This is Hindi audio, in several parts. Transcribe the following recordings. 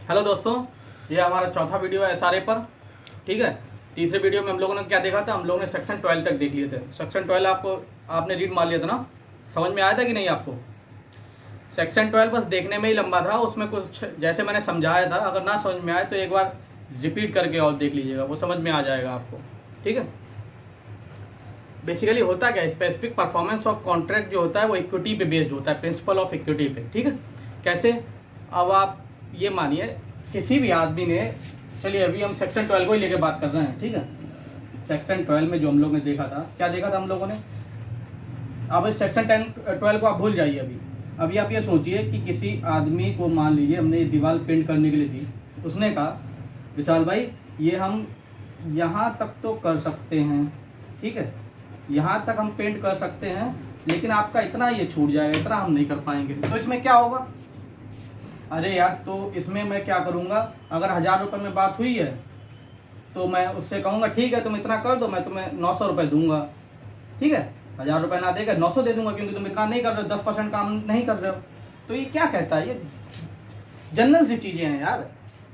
हेलो दोस्तों, ये हमारा चौथा वीडियो है एसआरए पर। ठीक है, तीसरे वीडियो में हम लोगों ने क्या देखा था, हम लोगों ने सेक्शन 12 तक देख लिए थे। सेक्शन 12 आपने रीड मार लिया था ना, समझ में आया था कि नहीं आपको? सेक्शन 12 बस देखने में ही लंबा था, उसमें कुछ जैसे मैंने समझाया था, अगर ना समझ में आए तो एक बार रिपीट करके और देख लीजिएगा, वो समझ में आ जाएगा आपको। ठीक है, बेसिकली होता क्या है, स्पेसिफिक परफॉर्मेंस ऑफ कॉन्ट्रैक्ट जो होता है वो इक्विटी पे बेस्ड होता है, प्रिंसिपल ऑफ इक्विटी पे। ठीक है, कैसे? अब आप ये मानिए किसी भी आदमी ने, चलिए अभी हम सेक्शन 12 को ही लेके बात कर रहे हैं। ठीक है, सेक्शन 12 में जो हम लोग ने देखा था, क्या देखा था हम लोगों ने? अब इस सेक्शन 12 को आप भूल जाइए। अभी आप ये सोचिए कि किसी आदमी को मान लीजिए हमने ये दीवार पेंट करने के लिए दी, उसने कहा विशाल भाई ये हम यहाँ तक तो कर सकते हैं, ठीक है, यहाँ तक हम पेंट कर सकते हैं, लेकिन आपका इतना ये छूट जाएगा, इतना हम नहीं कर पाएंगे। तो इसमें क्या होगा? अरे यार, तो इसमें मैं क्या करूँगा, अगर 1000 रुपये में बात हुई है तो मैं उससे कहूँगा ठीक है तुम इतना कर दो, मैं तुम्हें 900 रुपये दूंगा। ठीक है, 1000 रुपये ना देगा 900 दे दूंगा, क्योंकि तुम इतना नहीं कर रहे हो, 10% काम नहीं कर रहे हो। तो ये क्या कहता है, ये जनरल सी चीज़ें हैं यार।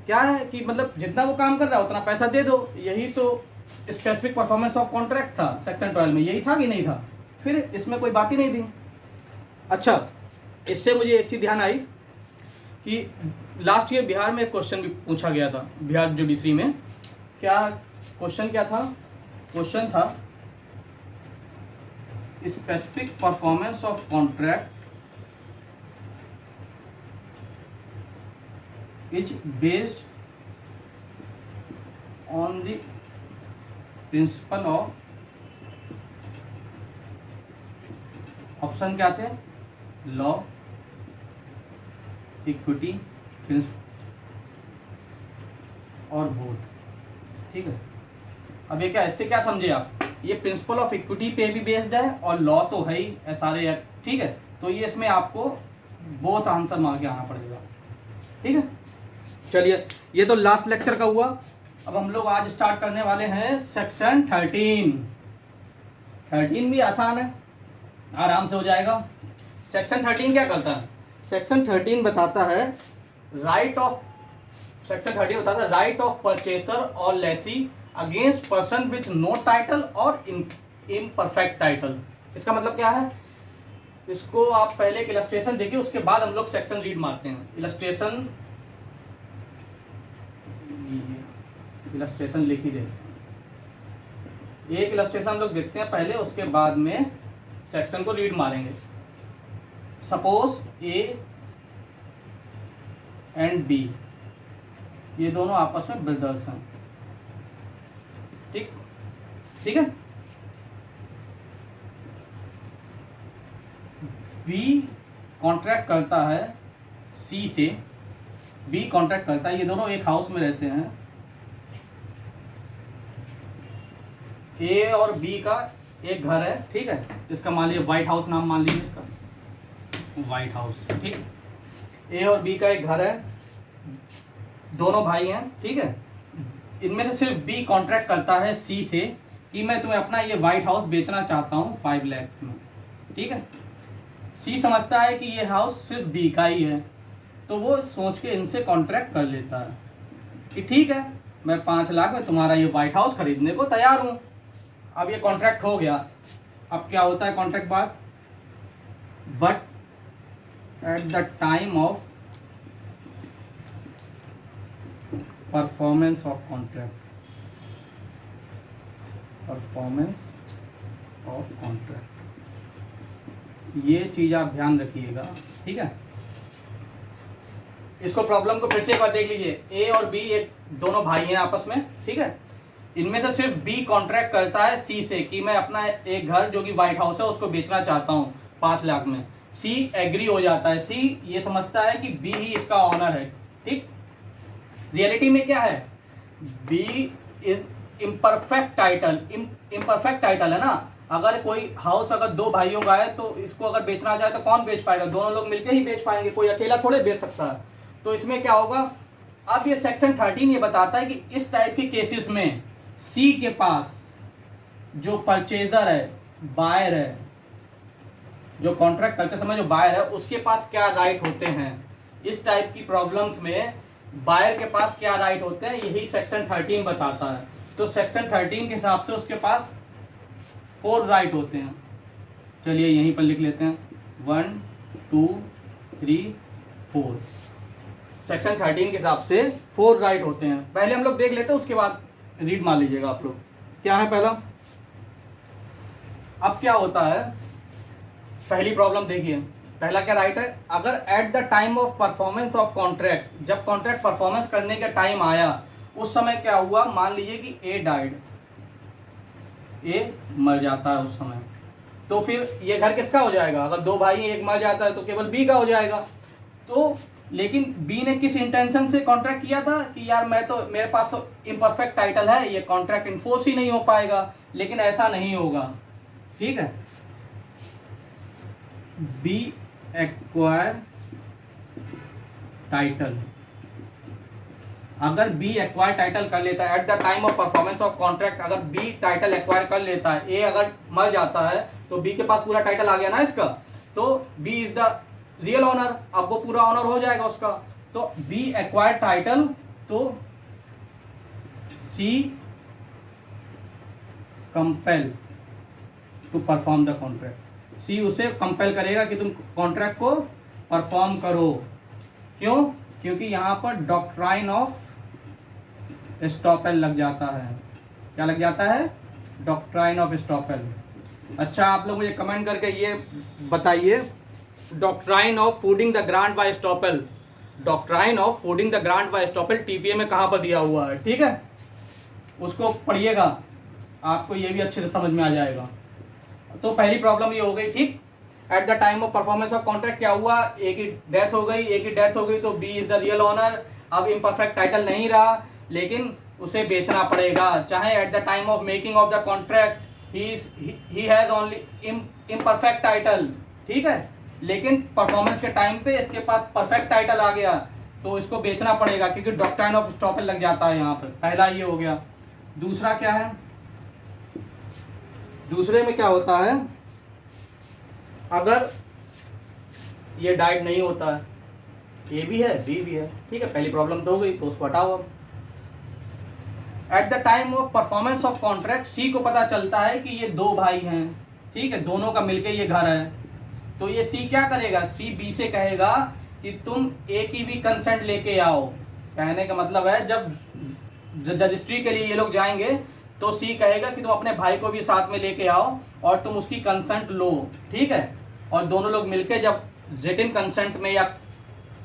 क्या है कि मतलब जितना वो काम कर रहा है उतना पैसा दे दो, यही तो स्पेसिफिक परफॉर्मेंस ऑफ कॉन्ट्रैक्ट था सेक्शन 12 में, यही था कि नहीं था? फिर इसमें कोई बात ही नहीं थी। अच्छा, इससे मुझे एक चीज़ ध्यान आई कि लास्ट ईयर बिहार में एक क्वेश्चन भी पूछा गया था, बिहार जुडिशरी में। क्या क्वेश्चन क्या था? क्वेश्चन था specific performance of contract is based on the principle of, option क्या थे? लॉ, इक्विटी, प्रिंसिपल और बोथ। ठीक है, अब ये क्या, इससे क्या समझे आप? ये प्रिंसिपल ऑफ इक्विटी पे भी बेस्ड है और लॉ तो है ही एसआरए एक्ट। ठीक है, तो ये इसमें आपको बोथ आंसर मार के आना पड़ेगा। ठीक है, चलिए ये तो लास्ट लेक्चर का हुआ। अब हम लोग आज स्टार्ट करने वाले हैं सेक्शन 13। 13 भी आसान है, आराम से हो जाएगा। सेक्शन 13 क्या करता है? सेक्शन 13 बताता है राइट ऑफ, सेक्शन 13 बताता है राइट ऑफ परचेसर और lessee against person with no title और इम्परफेक्ट टाइटल। इसका मतलब क्या है? इसको आप पहले एक इलस्ट्रेशन देखिए, उसके बाद हम लोग सेक्शन रीड मारते हैं। इलस्ट्रेशन लिख ही दे, एक इलस्ट्रेशन हम लोग देखते हैं पहले, उसके बाद में सेक्शन को रीड मारेंगे। सपोज ए एंड बी, ये दोनों आपस में ब्रदर्स हैं। ठीक है, बी कॉन्ट्रैक्ट करता है सी से, बी कॉन्ट्रैक्ट करता है, ये दोनों एक हाउस में रहते हैं। ए और बी का एक घर है, ठीक है, इसका मान लीजिए व्हाइट हाउस नाम मान लीजिए इसका, व्हाइट हाउस। ठीक, ए और बी का एक घर है, दोनों भाई हैं। ठीक है, इनमें से सिर्फ बी कॉन्ट्रैक्ट करता है सी से कि मैं तुम्हें अपना ये व्हाइट हाउस बेचना चाहता हूँ 5 लाख में। ठीक है, सी समझता है कि ये हाउस सिर्फ बी का ही है, तो वो सोच के इनसे कॉन्ट्रैक्ट कर लेता है कि ठीक है मैं 5 लाख में तुम्हारा ये व्हाइट हाउस खरीदने को तैयार हूँ। अब ये कॉन्ट्रैक्ट हो गया। अब क्या होता है कॉन्ट्रैक्ट बाद? But at the time of performance of contract, performance of contract, ये चीज आप ध्यान रखिएगा। ठीक है, इसको प्रॉब्लम को फिर से एक बार देख लीजिए। ए और बी एक दोनों भाई हैं आपस में। ठीक है, इनमें से सिर्फ बी कॉन्ट्रैक्ट करता है सी से कि मैं अपना एक घर जो कि व्हाइट हाउस है उसको बेचना चाहता हूँ 5 लाख में। सी एग्री हो जाता है, सी ये समझता है कि बी ही इसका ऑनर है। ठीक, रियलिटी में क्या है? B is imperfect title, imperfect title है ना। अगर कोई हाउस अगर 2 भाइयों का है तो इसको अगर बेचना चाहे तो कौन बेच पाएगा? दोनों लोग मिलकर ही बेच पाएंगे, कोई अकेला थोड़े बेच सकता है। तो इसमें क्या होगा? अब ये सेक्शन 13 ये बताता है कि इस टाइप के केसेस में सी के पास जो परचेजर है, बायर है, जो कॉन्ट्रैक्ट करते समय जो बायर है उसके पास क्या राइट होते हैं। इस टाइप की प्रॉब्लम्स में बायर के पास क्या राइट होते हैं, यही सेक्शन 13 बताता है। तो सेक्शन 13 के हिसाब से उसके पास 4 राइट होते हैं। चलिए यहीं पर लिख लेते हैं 1 2 3 4। सेक्शन 13 के हिसाब से 4 राइट होते हैं। पहले हम लोग देख लेते हैं, उसके बाद रीड मान लीजिएगा आप लोग। क्या है पहला, अब क्या होता है, पहली प्रॉब्लम देखिए, पहला क्या राइट है, अगर eight the time of performance of contract, जब कॉन्ट्रैक्ट परफॉर्मेंस करने का टाइम आया उस समय क्या हुआ, मान लीजिए कि ए डाइड, ए मर जाता है उस समय, तो फिर ये घर किसका हो जाएगा, अगर 2 भाई एक मर जाता है तो केवल बी का हो जाएगा। तो लेकिन बी ने किस इंटेंशन से कॉन्ट्रैक्ट किया था कि यार मेरे पास तो इम्परफेक्ट टाइटल है, ये कॉन्ट्रैक्ट इन्फोर्स ही नहीं हो पाएगा, लेकिन ऐसा नहीं होगा। ठीक है, बी एक्वायर टाइटल, अगर बी एक्वायर टाइटल कर लेता है at the time of performance of contract, अगर बी टाइटल एक्वायर कर लेता है, ए अगर मर जाता है तो बी के पास पूरा टाइटल आ गया ना इसका, तो B is the real owner, अब वो पूरा ऑनर हो जाएगा उसका। तो बी एक्वायर टाइटल, तो C compel to perform the contract, C उसे कंपेल करेगा कि तुम कॉन्ट्रैक्ट को परफॉर्म करो। क्यों, क्योंकि यहाँ पर डॉक्ट्राइन ऑफ एस्टॉपेल लग जाता है। क्या लग जाता है, डॉक्ट्राइन ऑफ एस्टॉपेल। अच्छा, आप लोग मुझे कमेंट करके ये बताइए, doctrine of feeding the grant by estoppel, doctrine of feeding the grant by estoppel TPA में कहाँ पर दिया हुआ है। ठीक है, उसको पढ़िएगा, आपको ये भी अच्छे से समझ में आ जाएगा। तो पहली प्रॉब्लम ये हो गई। ठीक, eight the time of performance of contract क्या हुआ, ए की डेथ हो गई, ए की डेथ हो गई तो B is the real owner, अब इम्परफेक्ट टाइटल नहीं रहा, लेकिन उसे बेचना पड़ेगा, चाहे at the time of making of the contract ही हैज ओनली इम्परफेक्ट टाइटल। ठीक है, लेकिन परफॉर्मेंस के टाइम पे इसके पास परफेक्ट टाइटल आ गया तो इसको बेचना पड़ेगा, क्योंकि डॉक्ट्राइन ऑफ एस्टॉपेल लग जाता है यहाँ पर। पहला ये हो गया। दूसरा क्या है, दूसरे में क्या होता है, अगर ये डाइड नहीं होता है, ए भी है बी भी है। ठीक है, पहली प्रॉब्लम तो हो गई, तो उसको हटाओ। अब at the time of performance of contract C को पता चलता है कि ये 2 भाई हैं। ठीक है, दोनों का मिलके ये घर है, तो ये सी क्या करेगा, सी बी से कहेगा कि तुम ए की भी कंसेंट लेके आओ। कहने का मतलब है जब रजिस्ट्री के लिए ये लोग जाएंगे तो सी कहेगा कि तुम अपने भाई को भी साथ में लेके आओ और तुम उसकी कंसेंट लो। ठीक है, और दोनों लोग मिलके जब रिटन कंसेंट में, या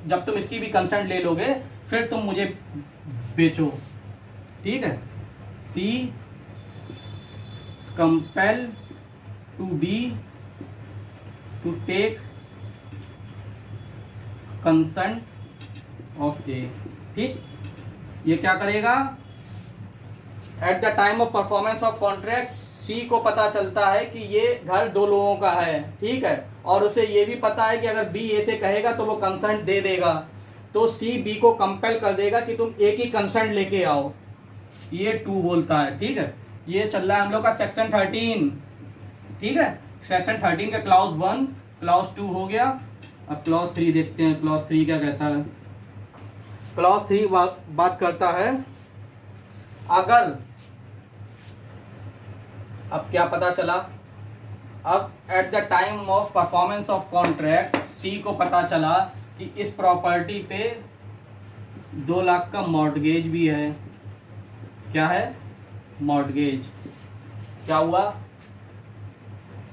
जब तुम इसकी भी कंसेंट ले लोगे फिर तुम मुझे बेचो। ठीक है, C compel to B to take consent of A. ठीक, ये क्या करेगा, at the time of performance of contract C को पता चलता है कि ये घर 2 लोगों का है। ठीक है, और उसे ये भी पता है कि अगर बी ए से कहेगा तो वो कंसेंट दे देगा, तो सी बी को कंपेल कर देगा कि तुम ए की कंसेंट लेके आओ। ये 2 बोलता है। ठीक है, ये चल रहा है हम लोग का सेक्शन 13। ठीक है, सेक्शन 13 का क्लॉज 1 क्लॉज 2 हो गया। अब क्लॉज 3 देखते हैं, क्लॉज 3 क्या कहता है। क्लॉज 3 बात करता है, अगर, अब क्या पता चला, अब at the time of performance of contract C को पता चला कि इस प्रॉपर्टी पे 2 लाख का मॉर्टगेज भी है। क्या है, मॉर्टगेज। क्या हुआ,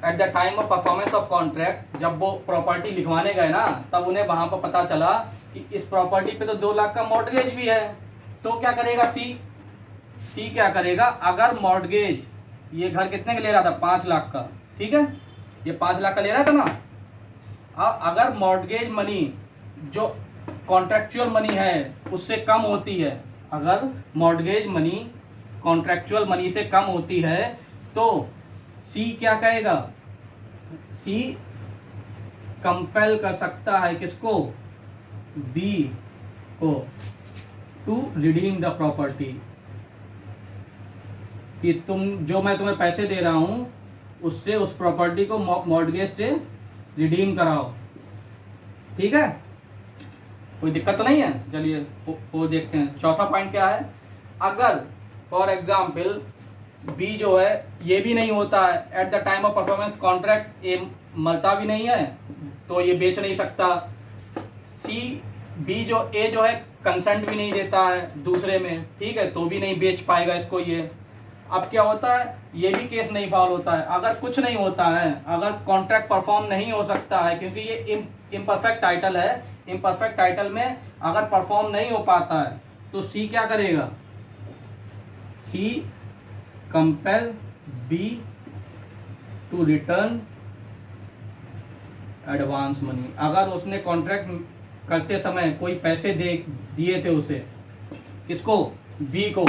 eight the time of performance of contract जब वो प्रॉपर्टी लिखवाने गए ना, तब उन्हें वहां पर पता चला कि इस प्रॉपर्टी पे तो 2 लाख का मॉर्टगेज भी है। तो क्या करेगा सी क्या करेगा, अगर मॉर्टगेज, ये घर कितने का ले रहा था, 5 लाख का। ठीक है, ये 5 लाख का ले रहा था ना। अब अगर मॉर्टगेज मनी जो कॉन्ट्रैक्चुअल मनी है उससे कम होती है, अगर मॉर्टगेज मनी कॉन्ट्रैक्चुअल मनी से कम होती है, तो सी क्या कहेगा, सी कंपेल कर सकता है किसको, बी को, टू रिडीम द प्रॉपर्टी, कि तुम जो मैं तुम्हें पैसे दे रहा हूं उससे उस प्रॉपर्टी को मॉर्टगेज से रिडीम कराओ। ठीक है, कोई दिक्कत तो नहीं है। चलिए वो देखते हैं। चौथा पॉइंट क्या है, अगर फॉर एग्जाम्पल बी जो है ये भी नहीं होता है at the time of performance contract, A मरता भी नहीं है तो ये बेच नहीं सकता। सी बी जो ए जो है कंसेंट भी नहीं देता है दूसरे में, ठीक है, तो भी नहीं बेच पाएगा इसको ये। अब क्या होता है, ये भी केस नहीं फॉल होता है अगर कुछ नहीं होता है, अगर कॉन्ट्रैक्ट परफॉर्म नहीं हो सकता है, क्योंकि ये इम्परफेक्ट टाइटल है। इम्परफेक्ट टाइटल में अगर परफॉर्म नहीं हो पाता है तो सी क्या करेगा, C compel B to return advance money. अगर उसने कॉन्ट्रैक्ट करते समय कोई पैसे दिए थे उसे, किसको, बी को,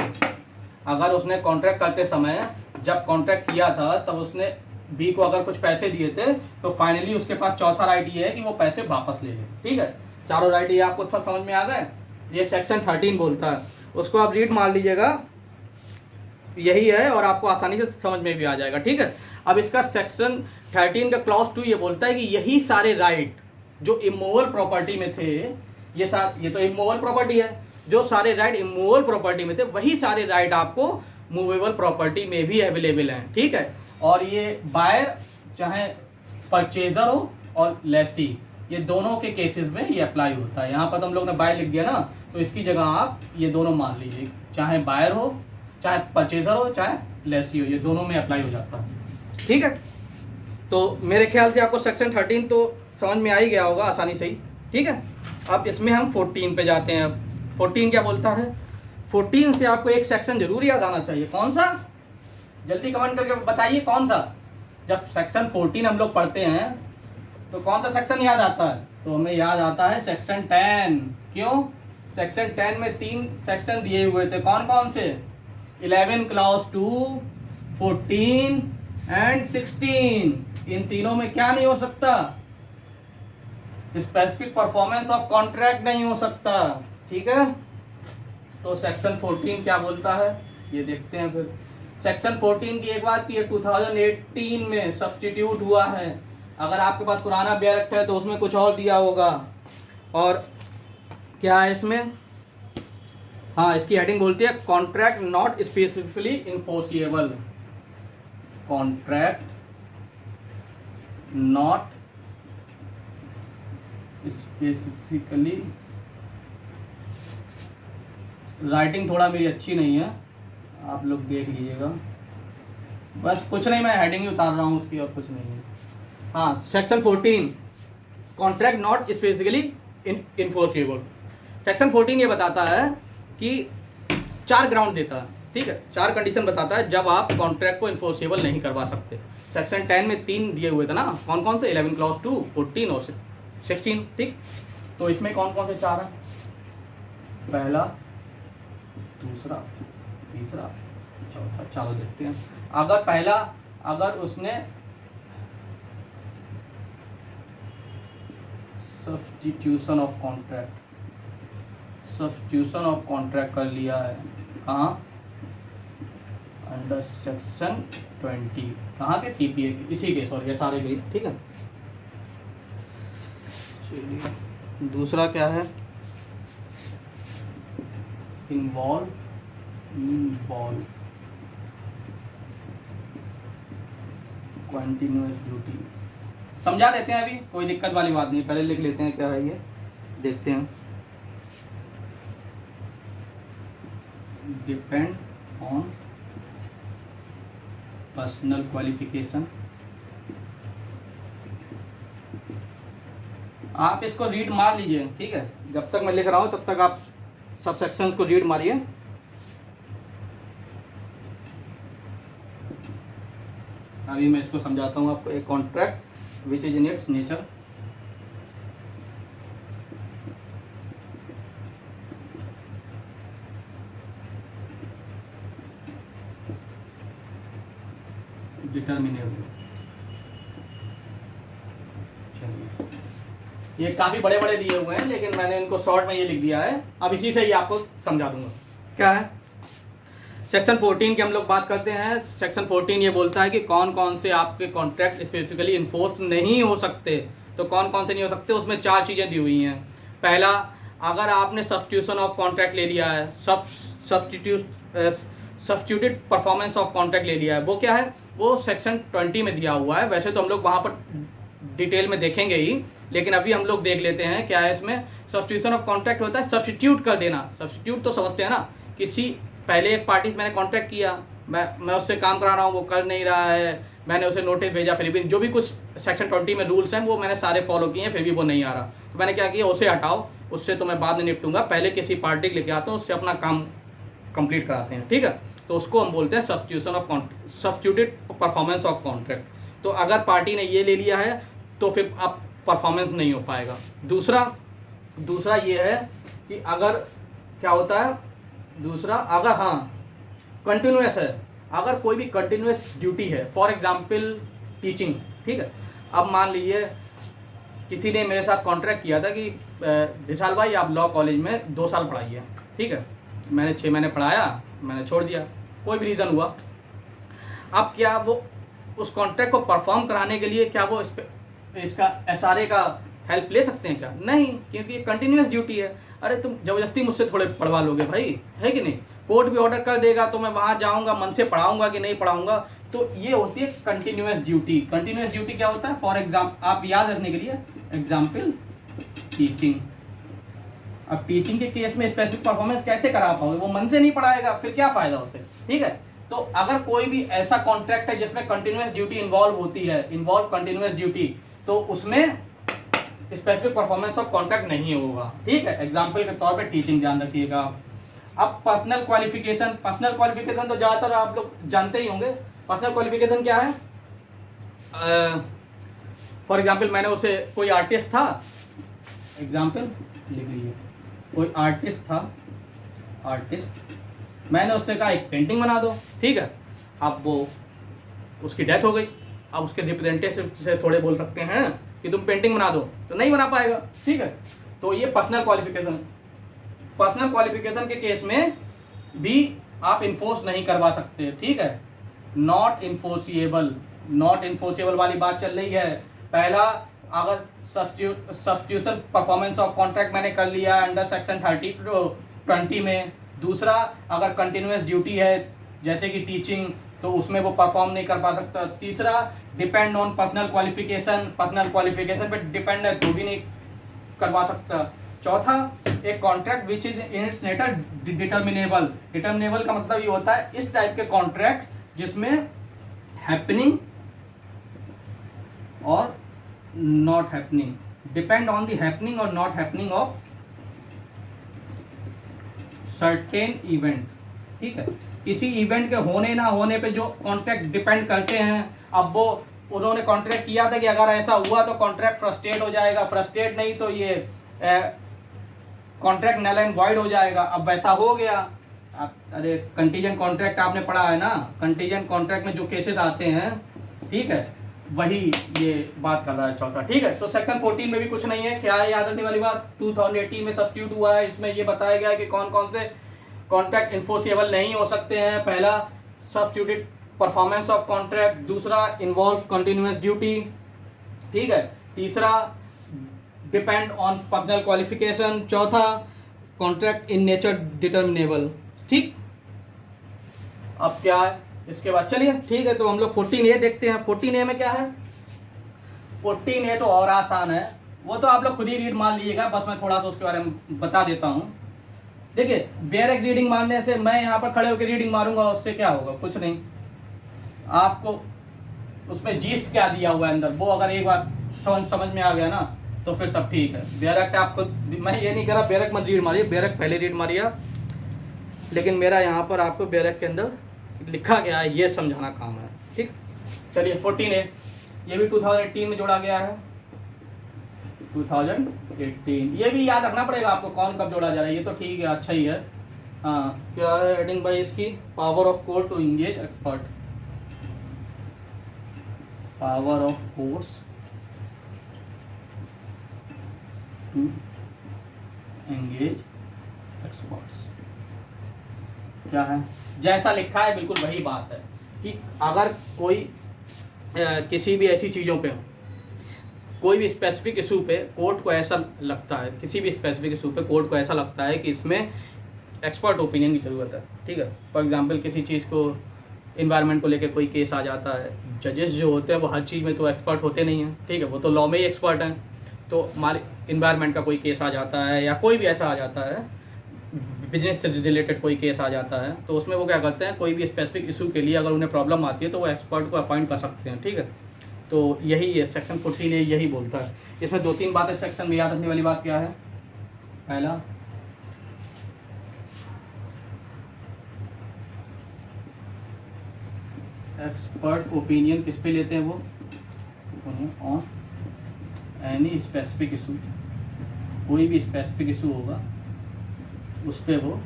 अगर उसने कॉन्ट्रैक्ट करते समय जब कॉन्ट्रैक्ट किया था तब उसने बी को अगर कुछ पैसे दिए थे तो फाइनली उसके पास चौथा राइट ये है कि वो पैसे वापस ले ले। ठीक है, चारों राइट ये आपको सब समझ में आ गए। ये सेक्शन 13 बोलता है, उसको आप रीड मार लीजिएगा, यही है और आपको आसानी से समझ में भी आ जाएगा। ठीक है, अब इसका सेक्शन 13 का क्लॉज 2 ये बोलता है कि यही सारे राइट जो इमूवेबल प्रॉपर्टी में थे, ये तो इमूवेबल प्रॉपर्टी है, जो सारे राइट इमूवेबल प्रॉपर्टी में थे वही सारे राइट आपको मूवेबल प्रॉपर्टी में भी अवेलेबल हैं। ठीक है, और ये बायर चाहे परचेजर हो और लेसी, ये दोनों के केसेस में ये अप्लाई होता है। यहाँ पर तो हम लोग ने बायर लिख दिया ना, तो इसकी जगह आप ये दोनों मान लीजिए, चाहे बायर हो चाहे परचेजर हो चाहे लेसी हो, ये दोनों में अप्लाई हो जाता है। ठीक है, तो मेरे ख्याल से आपको सेक्शन 13 तो समझ में आ ही गया होगा आसानी से ही। ठीक है, अब इसमें हम 14 पे जाते हैं। 14 क्या बोलता है, 14 से आपको एक सेक्शन जरूर याद आना चाहिए। कौन सा, जल्दी कमेंट करके बताइए कौन सा। जब सेक्शन 14 हम लोग पढ़ते हैं तो कौन सा सेक्शन याद आता है, तो हमें याद आता है सेक्शन 10। क्यों, सेक्शन 10 में 3 सेक्शन दिए हुए थे, कौन कौन से, 11 क्लॉज 2, 14 एंड 16। इन तीनों में क्या नहीं हो सकता, स्पेसिफिक परफॉर्मेंस ऑफ कॉन्ट्रैक्ट नहीं हो सकता। ठीक है, तो सेक्शन 14 क्या बोलता है ये देखते हैं। फिर सेक्शन 14 की एक बात की 2018 में सब्स्टिट्यूट हुआ है। अगर आपके पास पुराना बेयर एक्ट है तो उसमें कुछ और दिया होगा। और क्या है इसमें, हाँ, इसकी हेडिंग बोलती है contract not specifically enforceable. Contract not specifically, writing थोड़ा मेरी अच्छी नहीं है, आप लोग देख लीजिएगा। बस कुछ नहीं, मैं हेडिंग ही उतार रहा हूँ उसकी और कुछ नहीं है। हाँ, section 14 contract not specifically enforceable. Section 14 ये बताता है कि 4 ग्राउंड देता है। ठीक है, 4 कंडीशन बताता है जब आप कॉन्ट्रैक्ट को इन्फोर्सिएबल नहीं करवा सकते। सेक्शन 10 में 3 दिए हुए थे ना, कौन कौन से, 11 क्लॉज 2, 14 और 16। ठीक, तो इसमें कौन कौन से 4 है, पहला, दूसरा, तीसरा, चौथा। चलो देखते हैं। अगर पहला, अगर उसने सब्स्टिट्यूशन ऑफ कॉन्ट्रैक्ट कर लिया है, कहाँ, अंडर सेक्शन 20, कहाँ के, टीपीए के, इसी के, सॉरी ये सारे के। ठीक है, चलिए दूसरा क्या है, इन्वॉल्व कंटिन्यूअस ड्यूटी। समझा देते हैं, अभी कोई दिक्कत वाली बात नहीं, पहले लिख लेते हैं क्या है ये, देखते हैं। Depend on personal qualification. आप इसको रीड मार लीजिए। ठीक है, जब तक मैं लिख रहा हूँ तब तक आप सब सेक्शंस को रीड मारिए। अभी मैं इसको समझाता हूँ आपको। एक contract which is in its nature, determinable. ये काफ़ी बड़े बड़े दिए हुए हैं लेकिन मैंने इनको शॉर्ट में ये लिख दिया है। अब इसी से ही आपको समझा दूंगा क्या है। सेक्शन 14 की हम लोग बात करते हैं। सेक्शन 14 ये बोलता है कि कौन कौन से आपके कॉन्ट्रैक्ट स्पेसिफिकली इन्फोर्स नहीं हो सकते। तो कौन कौन से नहीं हो सकते, उसमें 4 चीज़ें दी हुई हैं। पहला, अगर आपने सब्स्टिट्यूशन ऑफ कॉन्ट्रैक्ट ले लिया है, सब्स्टिट्यूटेड परफॉर्मेंस ऑफ कॉन्ट्रैक्ट ले लिया है, वो क्या है, वो सेक्शन 20 में दिया हुआ है। वैसे तो हम लोग वहाँ पर डिटेल में देखेंगे ही, लेकिन अभी हम लोग देख लेते हैं क्या है इसमें। सब्स्टिट्यूशन ऑफ कॉन्ट्रैक्ट होता है सब्स्टिट्यूट कर देना। सब्स्टिट्यूट तो समझते हैं ना, किसी पहले एक पार्टी से मैंने कॉन्ट्रैक्ट किया, मैं उससे काम करा रहा हूँ, वो कर नहीं रहा है, मैंने उसे नोटिस भेजा, फिर भी जो भी कुछ सेक्शन 20 में रूल्स हैं वो मैंने सारे फॉलो किए हैं, फिर भी वो नहीं आ रहा, तो मैंने क्या किया, उसे हटाओ, उससे तो मैं बाद में निपटूंगा, पहले किसी पार्टी को लेके आता हूँ, उससे अपना काम कंप्लीट कराते हैं, ठीक है। तो उसको हम बोलते हैं substitution of substituted performance of contract. तो अगर पार्टी ने ये ले लिया है तो फिर आप परफॉर्मेंस नहीं हो पाएगा। दूसरा ये है कि अगर क्या होता है, दूसरा अगर हाँ कंटिन्यूस है, अगर कोई भी कंटिन्यूस ड्यूटी है, फॉर एग्जांपल टीचिंग, ठीक है। अब मान लीजिए किसी ने मेरे साथ कॉन्ट्रैक्ट किया था कि विशाल भाई आप लॉ कॉलेज में 2 साल पढ़ाइए, ठीक है। मैंने 6 महीने पढ़ाया, मैंने छोड़ दिया, कोई भी रीज़न हुआ। अब क्या वो उस कॉन्ट्रैक्ट को परफॉर्म कराने के लिए क्या वो इसका SRA का हेल्प ले सकते हैं क्या? नहीं, क्योंकि ये कंटिन्यूस ड्यूटी है। अरे तुम ज़बरदस्ती मुझसे थोड़े पढ़वा लोगे भाई, है कि नहीं। कोर्ट भी ऑर्डर कर देगा तो मैं वहाँ जाऊँगा, मन से पढ़ाऊँगा कि नहीं पढ़ाऊँगा। तो ये होती है कंटिन्यूस ड्यूटी। कंटिन्यूस ड्यूटी क्या होता है, फॉर एग्जाम्पल आप याद रखने के लिए, एग्जाम्पल टीचिंग। अब टीचिंग के केस में स्पेसिफिक परफॉर्मेंस कैसे करा पाओगे, वो मन से नहीं पढ़ाएगा, फिर क्या फ़ायदा उसे, ठीक है। तो अगर कोई भी ऐसा कॉन्ट्रैक्ट है जिसमें कंटिन्यूस ड्यूटी इन्वॉल्व होती है, कंटिन्यूस ड्यूटी, तो उसमें स्पेसिफिक परफॉर्मेंस ऑफ कॉन्ट्रैक्ट नहीं होगा, ठीक है। एग्जाम्पल के तौर पे टीचिंग ध्यान रखिएगा। अब पर्सनल क्वालिफिकेशन तो ज़्यादातर आप लोग जानते ही होंगे। पर्सनल क्वालिफिकेशन क्या है, फॉर एग्जाम्पल मैंने उसे, कोई आर्टिस्ट था, एग्जाम्पल लिख लीजिए, कोई आर्टिस्ट था, मैंने उससे कहा एक पेंटिंग बना दो, ठीक है। अब वो उसकी डेथ हो गई, अब उसके रिप्रेजेंटेटिव से थोड़े बोल सकते हैं कि तुम पेंटिंग बना दो, तो नहीं बना पाएगा, ठीक है। तो ये पर्सनल क्वालिफिकेशन के केस में भी आप इन्फोर्स नहीं करवा सकते, ठीक है। नॉट इन्फोर्सिएबल वाली बात चल रही है। पहला, अगर सब्स्टिट्यूशन परफॉर्मेंस ऑफ कॉन्ट्रैक्ट मैंने कर लिया अंडर सेक्शन 20 में। दूसरा, अगर कंटिन्यूस ड्यूटी है जैसे कि टीचिंग, तो उसमें वो परफॉर्म नहीं कर पा सकता। तीसरा, डिपेंड ऑन पर्सनल क्वालिफिकेशन पे डिपेंड है तो भी नहीं करवा सकता। चौथा, एक contract which is in its nature determinable का मतलब ये होता है इस टाइप के कॉन्ट्रैक्ट जिसमें हैपनिंग और not happening, depend on the happening और not happening of certain event, ठीक है। किसी इवेंट के होने ना होने पे जो कॉन्ट्रैक्ट डिपेंड करते हैं। अब वो उन्होंने कॉन्ट्रैक्ट किया था कि अगर ऐसा हुआ तो कॉन्ट्रैक्ट फ्रस्ट्रेट हो जाएगा, फ्रस्ट्रेट नहीं तो ये कॉन्ट्रैक्ट नल एंड वॉइड हो जाएगा। अब वैसा हो गया। अरे कंटीजेंट कॉन्ट्रैक्ट आपने पढ़ा है ना, कंटीजेंट कॉन्ट्रैक्ट में जो केसेस आते हैं, ठीक है, वही ये बात कर रहा है चौथा, ठीक है। तो सेक्शन 14 में भी कुछ नहीं है, क्या है याद रखने वाली बात, 2018 में सब्स्टिट्यूट हुआ है, इसमें ये बताया गया है कि कौन कौन से कॉन्ट्रैक्ट इन्फोर्सिएबल नहीं हो सकते हैं। पहला, सब्स्टिट्यूटेड परफॉर्मेंस ऑफ कॉन्ट्रैक्ट। दूसरा, इन्वॉल्व कंटिन्यूस ड्यूटी, ठीक है। तीसरा, डिपेंड ऑन पर्सनल क्वालिफिकेशन। चौथा, कॉन्ट्रैक्ट इन नेचर डिटर्मिनेबल, ठीक। अब क्या है इसके बाद, चलिए ठीक है, तो हम लोग 14A देखते हैं। 14A में क्या है, 14A तो और आसान है, वो तो आप लोग खुद ही रीड मान लीजिएगा, बस मैं थोड़ा सा उसके बारे में बता देता हूँ। देखिए, डायरेक्ट रीडिंग मारने से, मैं यहाँ पर खड़े होकर रीडिंग मारूंगा, उससे क्या होगा, कुछ नहीं। आपको उसमें जीस्ट क्या दिया हुआ है अंदर, वो अगर एक बार समझ में आ गया ना, तो फिर सब ठीक है। डायरेक्ट आप खुद, मैं ये नहीं कह रहा डायरेक्ट मत रीड मारिए, डायरेक्ट पहले रीड मारिए, लेकिन मेरा यहाँ पर आपको डायरेक्ट के अंदर लिखा गया है, ये समझाना काम है, ठीक। चलिए 14A, ये भी 2018 में जोड़ा गया है, 2018। ये भी याद रखना पड़ेगा आपको कौन कब जोड़ा जा रहा है, ये तो ठीक है, अच्छा ही है। हाँ, क्या है हेडिंग बाई इसकी, power of court to engage expert, power of courts to engage experts. क्या है, जैसा लिखा है बिल्कुल वही बात है कि अगर कोई किसी भी ऐसी चीज़ों पे कोई भी स्पेसिफिक इशू पे कोर्ट को ऐसा लगता है, किसी भी स्पेसिफिक इशू पे कोर्ट को ऐसा लगता है कि इसमें एक्सपर्ट ओपिनियन की ज़रूरत है, ठीक है। फॉर एग्जांपल किसी चीज़ को, इन्वायरमेंट को लेके कोई केस आ जाता है, जजेस जो होते हैं वो हर चीज़ में तो एक्सपर्ट होते नहीं हैं, ठीक है, वो तो लॉ में ही एक्सपर्ट हैं। तो हमारे इन्वायरमेंट का कोई केस आ जाता है या कोई भी ऐसा आ जाता है, बिजनेस से रिलेटेड कोई केस आ जाता है, तो उसमें वो क्या करते हैं, कोई भी स्पेसिफिक इशू के लिए अगर उन्हें प्रॉब्लम आती है तो वो एक्सपर्ट को अपॉइंट कर सकते हैं, ठीक है। तो यही है सेक्शन 14 यही बोलता है। इसमें 2-3 बातें सेक्शन में याद रखने वाली बात क्या है। पहला, एक्सपर्ट ओपिनियन किस पे लेते हैं वो, ऑन एनी स्पेसिफिक इशू, कोई भी स्पेसिफिक इशू होगा उस पर वो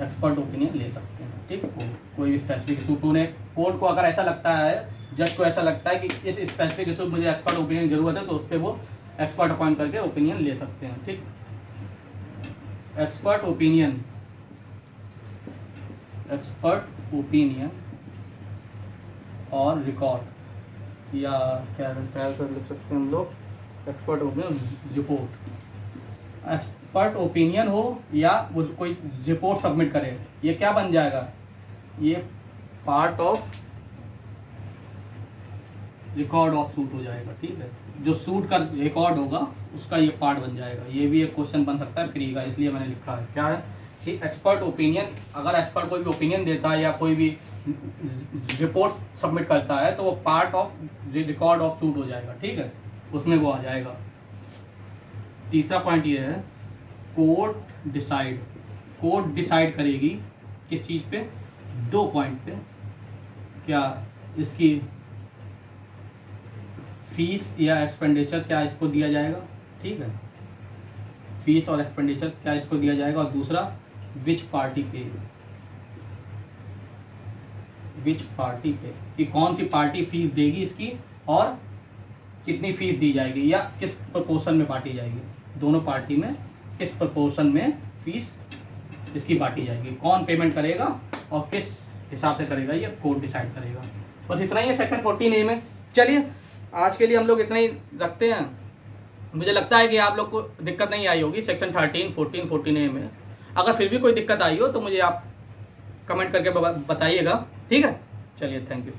एक्सपर्ट ओपिनियन ले सकते हैं, ठीक। कोई भी स्पेसिफिक इशू को उन्हें, कोर्ट को अगर ऐसा लगता है, जज को ऐसा लगता है कि इस स्पेसिफिक इशू में मुझे एक्सपर्ट ओपिनियन की जरूरत है, तो उस पर वो एक्सपर्ट अपॉइंट करके ओपिनियन ले सकते हैं, ठीक। एक्सपर्ट ओपिनियन, एक्सपर्ट ओपिनियन और रिकॉर्ड, या क्या कर लिख सकते हैं हम लोग, expert opinion report. Expert opinion हो या वो कोई रिपोर्ट सबमिट करे, ये क्या बन जाएगा, ये part of record of suit हो जाएगा, ठीक है। जो सूट का रिकॉर्ड होगा उसका ये पार्ट बन जाएगा। ये भी एक क्वेश्चन बन सकता है प्री का, इसलिए मैंने लिखा है क्या है कि एक्सपर्ट ओपिनियन, अगर एक्सपर्ट कोई भी ओपिनियन देता है या कोई भी रिपोर्ट सबमिट करता है तो वो part of record of suit हो जाएगा, ठीक है, उसमें वो आ जाएगा। तीसरा पॉइंट ये है, कोर्ट डिसाइड, कोर्ट डिसाइड करेगी किस चीज़ पे, 2 पॉइंट पे, क्या इसकी फीस या एक्सपेंडिचर क्या इसको दिया जाएगा, ठीक है, फीस और एक्सपेंडिचर क्या इसको दिया जाएगा, और दूसरा विच पार्टी पे, विच पार्टी पे, कि कौन सी पार्टी फीस देगी इसकी और कितनी फीस दी जाएगी या किस प्रोपोर्शन में बांटी जाएगी, दोनों पार्टी में किस प्रोपोर्शन में फीस इसकी बांटी जाएगी, कौन पेमेंट करेगा और किस हिसाब से करेगा, ये कोर्ट डिसाइड करेगा। बस इतना ही है सेक्शन 14A में। चलिए आज के लिए हम लोग इतना ही रखते हैं। मुझे लगता है कि आप लोग को दिक्कत नहीं आई होगी सेक्शन 13, 14, 14A में। अगर फिर भी कोई दिक्कत आई हो तो मुझे आप कमेंट करके बताइएगा, ठीक है। चलिए, थैंक यू।